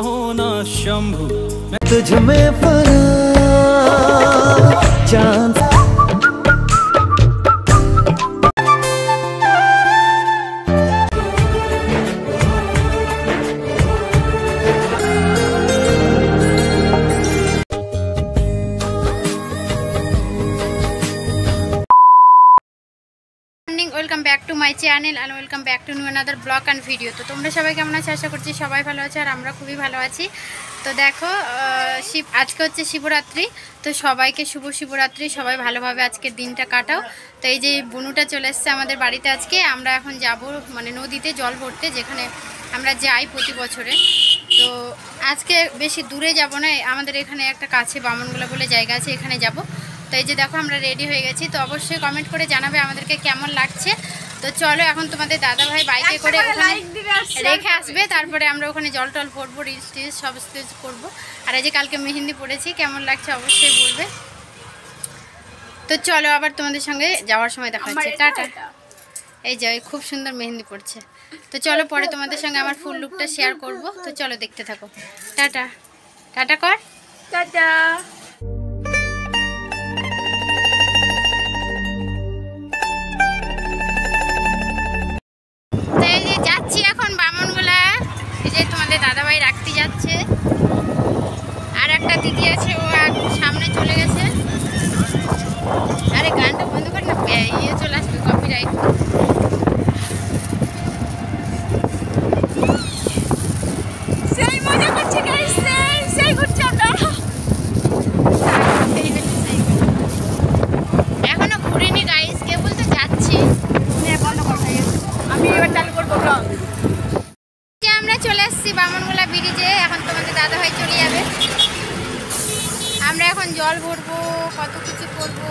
होना शंभु तुझ में चांद welcome back to my channel and welcome back to new another blog and video. তো তোমরা সবাই কেমন আছো? আশা করছি সবাই ভালো আছে আর আমরা খুবই ভালো আছি। তো দেখো আজকে হচ্ছে শিবরাত্রি, তো সবাইকে শুভ শিবরাত্রি। সবাই ভালোভাবে আজকের দিনটা কাটাও। তো এই যে বুনুটা চলে এসছে আমাদের বাড়িতে আজকে। আমরা এখন যাব মানে নদীতে জল ভরতে, যেখানে আমরা যাই প্রতি বছরে। তো আজকে বেশি দূরে যাব না, আমাদের এখানে একটা কাছে বামনগোলা বলে জায়গা আছে, এখানে যাব। তো এই যে দেখো আমরা রেডি হয়ে গেছি। তো অবশ্যই কমেন্ট করে জানাবে আমাদেরকে কেমন লাগছে। তো চলো এখন তোমাদের দাদা ভাই বাইকে করে ওখানে রেখে আসবে, তারপরে আমরা ওখানে জল টল পরবো, রিলস টিলস সব স্টেজ করবো। আর এই যে কালকে মেহেন্দি পড়েছি, কেমন লাগছে অবশ্যই বলবে। তো চলো আবার তোমাদের সঙ্গে যাওয়ার সময় দেখা হচ্ছে। টাটা। এই যে খুব সুন্দর মেহেন্দি পড়ছে। তো চলো পরে তোমাদের সঙ্গে আমার ফুল লুকটা শেয়ার করব। তো চলো দেখতে থাকো। টাটা টাটা কর, টাটা। যাচ্ছি এখন বামনগোলা। এই যে তোমাদের দাদাভাই রাখতে যাচ্ছে, আর একটা দিদি আছে, ও সামনে চলে গেছে। আরে গানটা বন্ধ কর না, ইয়ে চলে আসবে কপিরাইট। সেই মজা করছে গাইস, সেই ঘুরছে আমরা। এখনো ঘুরিনি গাইস, কেবল তো যাচ্ছি। বন্ধ কর, আমি এবার চালু করবো ব্লগ। আমরা চলে এসেছি বামনগোলা ব্রিজে। এখন তোমাদের দাদা ভাই চলে যাবে, আমরা এখন জল ভরবো, কত কিছু করবো।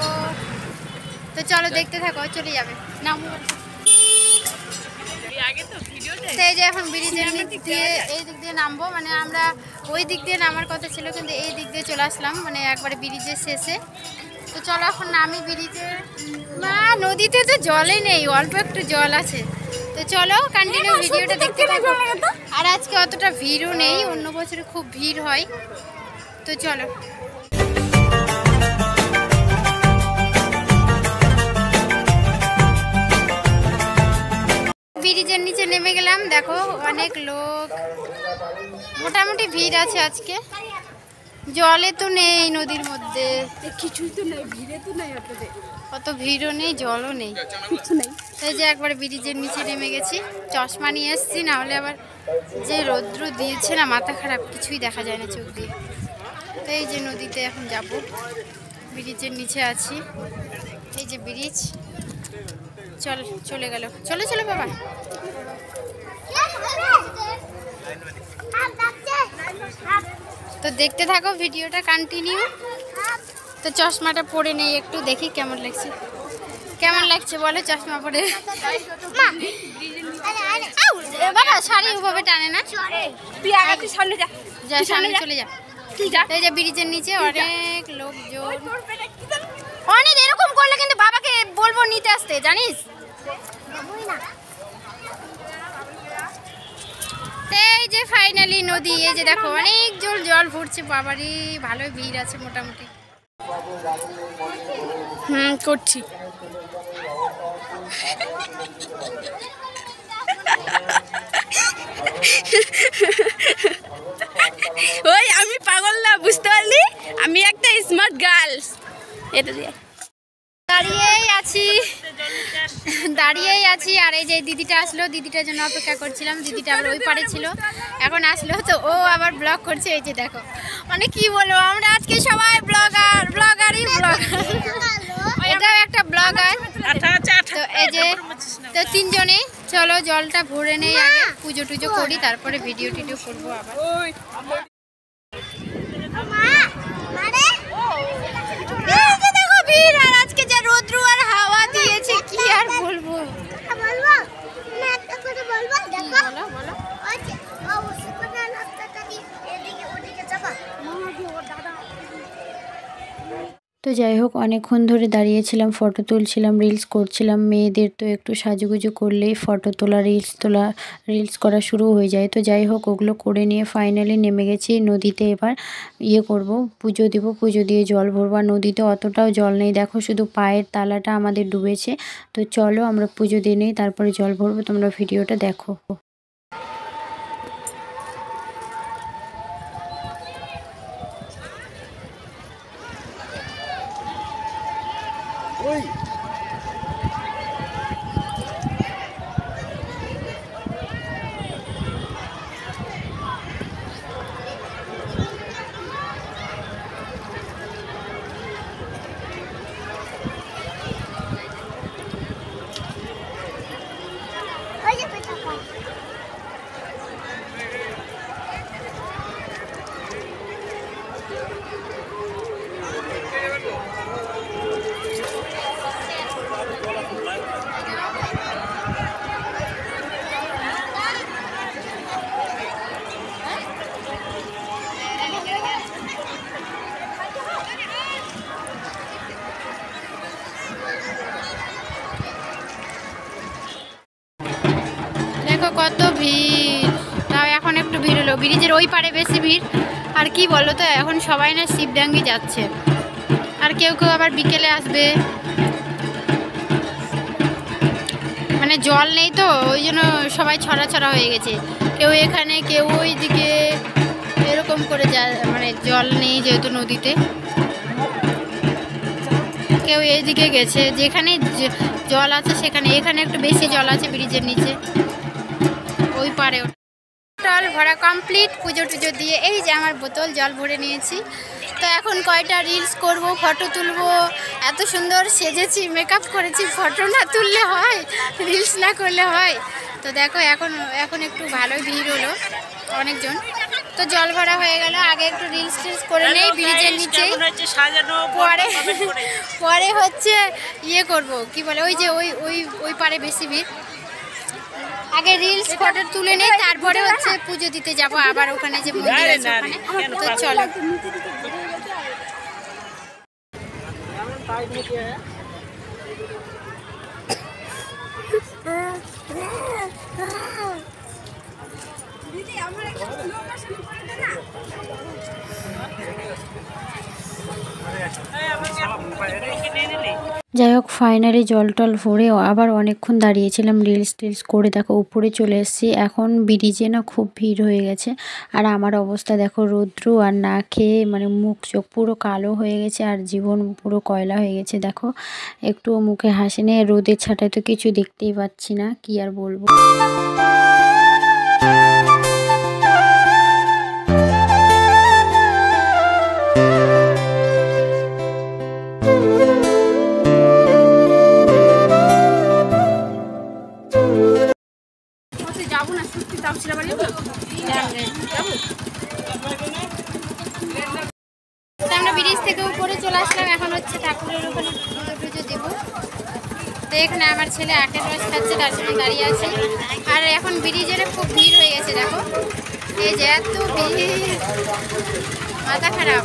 তো চলো দেখতে থাকো, চলে যাবে। এই যে এখন ব্রিজের নিচ দিয়ে এই দিক দিয়ে নামবো, মানে আমরা ওই দিক দিয়ে নামার কথা ছিল, কিন্তু এই দিক দিয়ে চলে আসলাম, মানে একবারে ব্রিজের শেষে। তো চলো এখন নামি ব্রিজে। না নদীতে তো জলই নেই, অল্প একটু জল আছে। তো চলো কন্টিনিউ ভিডিওটা দেখতে থাকো। আর আজকে অতটা ভিড়ও নেই, অন্য বছরে খুব ভিড় হয়। তো চলো। ব্রিজের নিচে নেমে গেলাম, দেখো অনেক লোক, মোটামুটি ভিড় আছে আজকে। জলে তো নেই নদীর মধ্যে, কিছুই তো নেই, ভিড়ে তো নেই, অত ভিড়ও নেই, জলও নেই, কিছু নেই। এই যে একবার ব্রিজের নিচে নেমে গেছি, চশমা নিয়ে এসছি, না হলে আবার যে রৌদ্র দিয়েছে না, মাথা খারাপ, কিছুই দেখা যায় না চোখ দিয়ে। তো এই যে নদীতে এখন যাব, ব্রিজের নিচে আছি। এই যে ব্রিজ, চলে গেল, চলে চলো বাবা। তো দেখতে থাকো ভিডিওটা কন্টিনিউ। তো চশমাটা পরে নেই, একটু দেখি কেমন লাগছে। কেমন লাগছে বলো চশমা পরে? বাবা শাড়ি ওভাবে টানে না, যা সামনে চলে যা। এই যে ব্রিজের নিচে অনেক লোকজন, অনেক এরকম করলে কিন্তু বাবাকে বলবো নিতে আসতে, জানিস। এই যে ফাইনালি নদী, এই যে দেখো অনেক জল ভরছে, বাবারই ভালোই ভিড় আছে মোটামুটি। করছি। ওই আমি পাগল না, বুঝতে পারলি, আমি একটা স্মার্ট গার্লস। এটা দিয়ে দাঁড়িয়েই আছি। আর এই যে দিদিটা আসলো, দিদিটার জন্য অপেক্ষা করছিলাম। দিদিটা আবার ওই পারে ছিল, এখন আসলো। তো ও আবার ব্লগ করছে। এই যে দেখো, মানে কি বলবো, আমরা আজকে সবাই ব্লগারই ব্লগার, এটাও একটা ব্লগার। তো এই যে তো তিনজনে, চলো জলটা ভরে নেই আগে, পুজো টুজো করি, তারপরে ভিডিও টিডিও করবো আবার। দেখো ভিড়, আর আজকে যে রোদ্রু আর হাওয়া দিয়েছে, কি আর বলবো। তো যাই হোক, অনেকক্ষণ ধরে দাঁড়িয়েছিলাম, ফটো তুলছিলাম, রিলস করছিলাম। মেয়েদের তো একটু সাজুগুজু করলেই ফটো তোলা, রিলস করা শুরু হয়ে যায়। তো যাই হোক, ওগুলো করে নিয়ে ফাইনালি নেমে গেছি নদীতে। এবার করব, পুজো দেবো, পুজো দিয়ে জল ভরবো। আর নদীতে অতটাও জল নেই, দেখো শুধু পায়ের তালাটা আমাদের ডুবেছে। তো চলো আমরা পুজো দিয়ে নিই, তারপরে জল ভরবো। তোমরা ভিডিওটা দেখো। দেখো কত ভিড়, তাও এখন একটু ভিড় হলো। ব্রিজের ওই পারে বেশি ভিড়। আর কি বলো তো, এখন সবাই না শিবডাঙ্গি যাচ্ছে, আর কেউ কেউ আবার বিকেলে আসবে। মানে জল নেই তো, ওই জন্য সবাই ছড়া হয়ে গেছে। কেউ এখানে, কেউ ওই দিকে, এরকম করে মানে জল নেই যেহেতু নদীতে, কেউ এইদিকে গেছে। যেখানে জল আছে সেখানে, এখানে একটু বেশি জল আছে ব্রিজের নিচে, ওই পারে। জল ভরা কমপ্লিট, পুজো টুজো দিয়ে এই যে আমার বোতল জল ভরে নিয়েছি। তো এখন কয়টা রিলস করব, ফটো তুলবো। এত সুন্দর সেজেছি, মেকআপ করেছি, ফটো না তুললে হয়, রিলস না করলে হয়। তো দেখো এখন একটু ভালোই ভিড় হলো, অনেকজন। তো জল ভরা হয়ে গেল, আগে একটু রিলস করে নেই ব্রিজের নিচে, পরে হচ্ছে করব, কি বলে, ওই যে ওই পারে বেশি ভিড়। আগে রিলস ফটো তুলে নেই, তারপরে হচ্ছে পুজো দিতে যাব আবার ওখানে যে মন্দির আছে ওখানে। তো চলো। যাই হোক, ফাইনালি জল টল ভরে আবার অনেকক্ষণ দাঁড়িয়েছিলাম, রিলস করে দেখো উপরে চলে এসেছি। এখন ব্রিজে না খুব ভিড় হয়ে গেছে। আর আমার অবস্থা দেখো, রৌদ্র আর না খেয়ে মানে মুখ চোখ পুরো কালো হয়ে গেছে, আর জীবন পুরো কয়লা হয়ে গেছে। দেখো একটু মুখে হাসি নেই, রোদের ছাটায় তো কিছু দেখতেই পাচ্ছি না, কি আর বলবো। আমরা ব্রিজ থেকে উপরে চলে আসলাম, এখন হচ্ছে ঠাকুরের ওখানে পুজো দেবো। তো এখানে আমার ছেলে আখের রস খাচ্ছে, তার জন্য দাঁড়িয়ে আছে। আর এখন ব্রিজের খুব ভিড় হয়ে গেছে, দেখো এই যে এত ভিড়, মাথা খারাপ।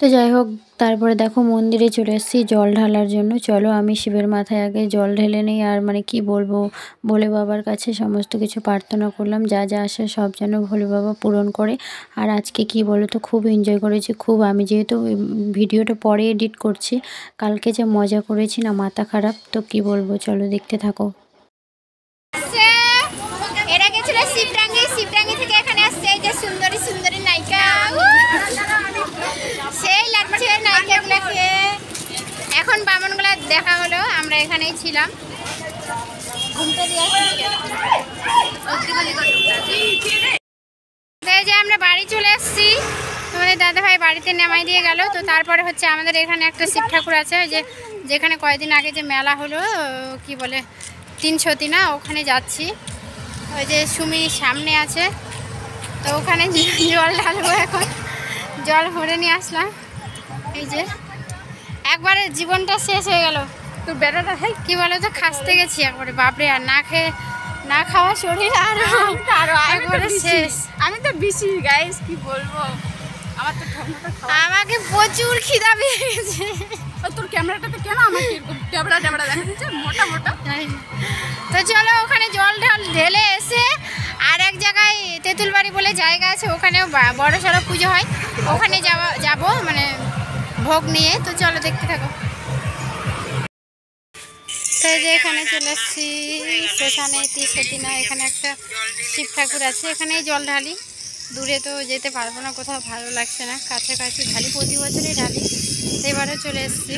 তো যাই হোক, তারপরে দেখো মন্দিরে চলে এসেছি জল ঢালার জন্য। চলো আমি শিবের মাথায় আগে জল ঢেলে নেই। আর মানে কি বলবো, ভোলে বাবার কাছে সমস্ত কিছু প্রার্থনা করলাম, যা যা আসে সব যেন ভোলে বাবা পূরণ করে। আর আজকে কি বলো তো, খুব এনজয় করেছি, খুব। আমি যেহেতু ভিডিওটা পরে এডিট করছি, কালকে যে মজা করেছি না, মাথা খারাপ। তো কি বলবো, চলো দেখতে থাকো। এরা গেছিল শিবডাঙ্গি থেকে এখানে আসছে এই যে সুন্দরী সুন্দরী নায়িকা, সেই লাগছে নায়িকাগুলোকে। এখন বামনগুলা দেখা হলো, আমরা এখানেই ছিলাম। যে আমরা বাড়ি চলে এসেছি, তোমাদের দাদাভাই বাড়িতে নামাই দিয়ে গেল। তো তারপরে হচ্ছে আমাদের এখানে একটা শিব ঠাকুর আছে, ওই যে যেখানে কয়েকদিন আগে যে মেলা হলো, কি বলে 3 সতী না, ওখানে যাচ্ছি। ওই যে সুমি সামনে আছে, তো ওখানে জল ঢালবো এখন। জল ভরে নিয়ে আসলাম। এই যে একবারে জীবনটা শেষ হয়ে গেল। তো বেড়াটা কি বলো তো, খাসতে গেছি একবারে বাপরে। আর না খাওয়া শরীর আরো একবারে শেষ। আমি তো বেশি গাইস, কি বলবো, আমার তো আমাকে প্রচুর খিদা পেয়ে গেছে। তোর ক্যামেরাটাতে কেন আমাকে এরকম ডেবড়া ডেবড়া দেখা যাচ্ছে, মোটা মোটা। তো চলো ওখানে জল ঢেলে এসে আর এক জায়গায় তেঁতুলবাড়ি বলে জায়গা আছে, ওখানেও বড় সড়ো পুজো হয়, ওখানে যাবো মানে ভোগ নিয়ে। তো চলো দেখতে থাকো। তো যে এখানে চলে এসেছি শ্মশানে, সেটি না, এখানে একটা শিব ঠাকুর আছে, এখানেই জল ঢালি। দূরে তো যেতে পারবো না, কোথাও ভালো লাগছে না, কাছাকাছি ঢালি, প্রতি বছরই ঢালি। এবারও চলে এসেছি।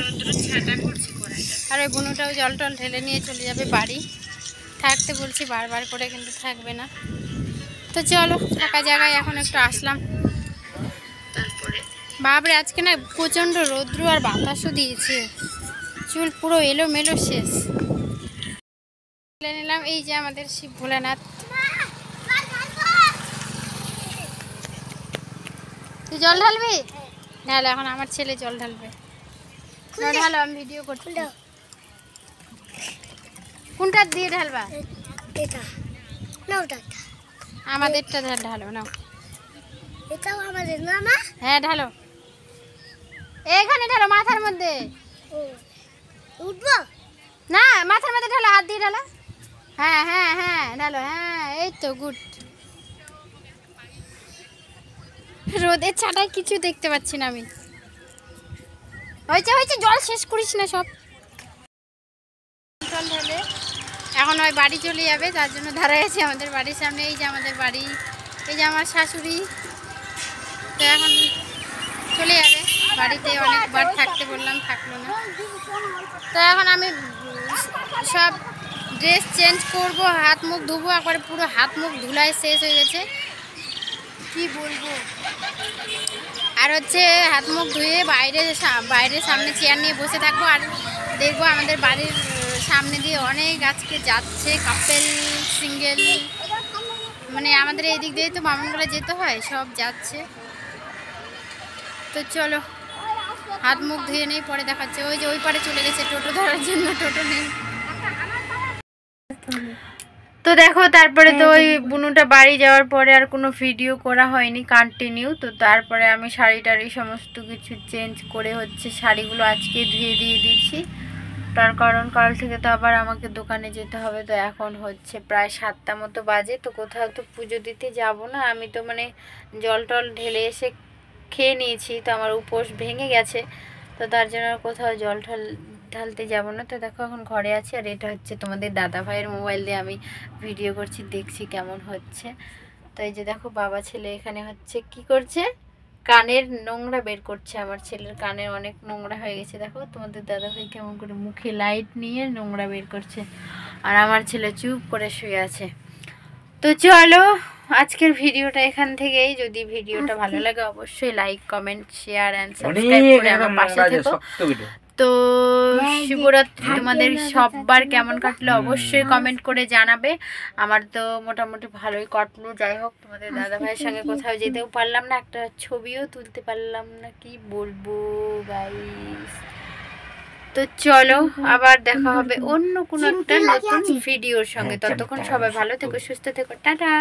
আর ওই বুনুটাও জল টল ঢেলে নিয়ে চলে যাবে বাড়ি। থাকতে বলছি বারবার করে, কিন্তু থাকবে না। তো চলো ফাঁকা জায়গায় এখন একটু আসলাম। বাপরে আজকে না প্রচণ্ড রৌদ্র আর বাতাসও দিয়েছে, চুল পুরো এলোমেলো শেষ। নিলাম এই যে আমাদের শিব ভোলানাথ। তুই জল ঢালবি? ঢালো, এখন আমার ছেলে জল ঢালবে। ঢালো, আমি ভিডিও করছি। কোনটা দিয়ে ঢালবা? আমাদেরটা ঢালো নাও। এটাও আমাদের না মা? হ্যাঁ ঢালো, এইখানে ঢালো, মাথার মধ্যে। উঠবো না, মাথার মধ্যে ঢালো, হাত দিয়ে ঢালো। হ্যাঁ হ্যাঁ হ্যাঁ ঢালো, হ্যাঁ এই তো গুড। রোদের ছাটায় কিছু দেখতে পাচ্ছি না আমি। হয়েছে জল শেষ করিস না সব। জল ঢেলে এখন ওই বাড়ি চলে যাবে, তার জন্য দাঁড়ায় আছে আমাদের বাড়ির সামনে। এই যে আমাদের বাড়ি, এই যে আমার শাশুড়ি। তো এখন চলে যাবে বাড়িতে, অনেকবার থাকতে বললাম, থাকলো না। তো এখন আমি সব ড্রেস চেঞ্জ করব, হাত মুখ ধুবো, একবারে পুরো হাত মুখ ধুলায় শেষ হয়ে গেছে, কি বলবো। আর হচ্ছে হাত মুখ ধুয়ে বাইরে সামনে চেয়ার নিয়ে বসে থাকবো। আর দেখবো আমাদের বাড়ির সামনে দিয়ে অনেক আজকে যাচ্ছে কাপেল, সিঙ্গেল, মানে আমাদের এই দিক দিয়ে তো বামনগোলা যেতে হয়, সব যাচ্ছে। তো চলো হাত মুখ ধুয়ে নেই, পরে দেখাচ্ছে। ওই যে ওই পারে চলে গেছে টোটো ধরার জন্য, টোটো নেই। তো দেখো তারপরে তো ওই বুনুটা বাড়ি যাওয়ার পরে আর কোনো ভিডিও করা হয়নি কন্টিনিউ। তো তারপরে আমি শাড়ি টাড়ি সমস্ত কিছু চেঞ্জ করে হচ্ছে শাড়িগুলো আজকে ধুয়ে দিয়ে দিচ্ছি, তার কারণ কাল থেকে তো আবার আমাকে দোকানে যেতে হবে। তো এখন হচ্ছে প্রায় 7টা মতো বাজে। তো কোথাও তো পুজো দিতে যাব না, আমি তো মানে জল টল ঢেলে এসে খেয়ে নিয়েছি, তো আমার উপোস ভেঙে গেছে। তো তার জন্য আর কোথাও জল ঢালতে যাব না। তো দেখো এখন ঘরে আছি, আর এটা হচ্ছে তোমাদের দাদা ভাইয়ের মোবাইল দিয়ে আমি ভিডিও করছি, দেখছি কেমন হচ্ছে। তো এই যে দেখো বাবা ছেলে এখানে হচ্ছে কি করছে, কানের নোংরা বের করছে। আমার ছেলের কানের অনেক নোংরা হয়ে গেছে, দেখো তোমাদের দাদা ভাই কেমন করে মুখে লাইট নিয়ে নোংরা বের করছে, আর আমার ছেলে চুপ করে শুয়ে আছে। তো চলো আজকের ভিডিওটা এখান থেকেই। যদি ভিডিওটা ভালো লাগে অবশ্যই like, comment, share and subscribe করে আমার পাশে থেকো। তো শিবরাত্রি তোমাদের সববার কেমন কাটলো অবশ্যই কমেন্ট করে জানাবে। আমার তো মোটামুটি ভালোই কাটলো। যাই হোক, তোমাদের দাদা ভাইয়ের সঙ্গে কোথাও যেতেও পারলাম না, একটা ছবিও তুলতে পারলাম না, কি বলবো গাইস। তো চলো আবার দেখা হবে অন্য কোনো একটা নতুন ভিডিওর সঙ্গে। ততক্ষণ সবাই ভালো থেকো, সুস্থ থেকো, টাটা।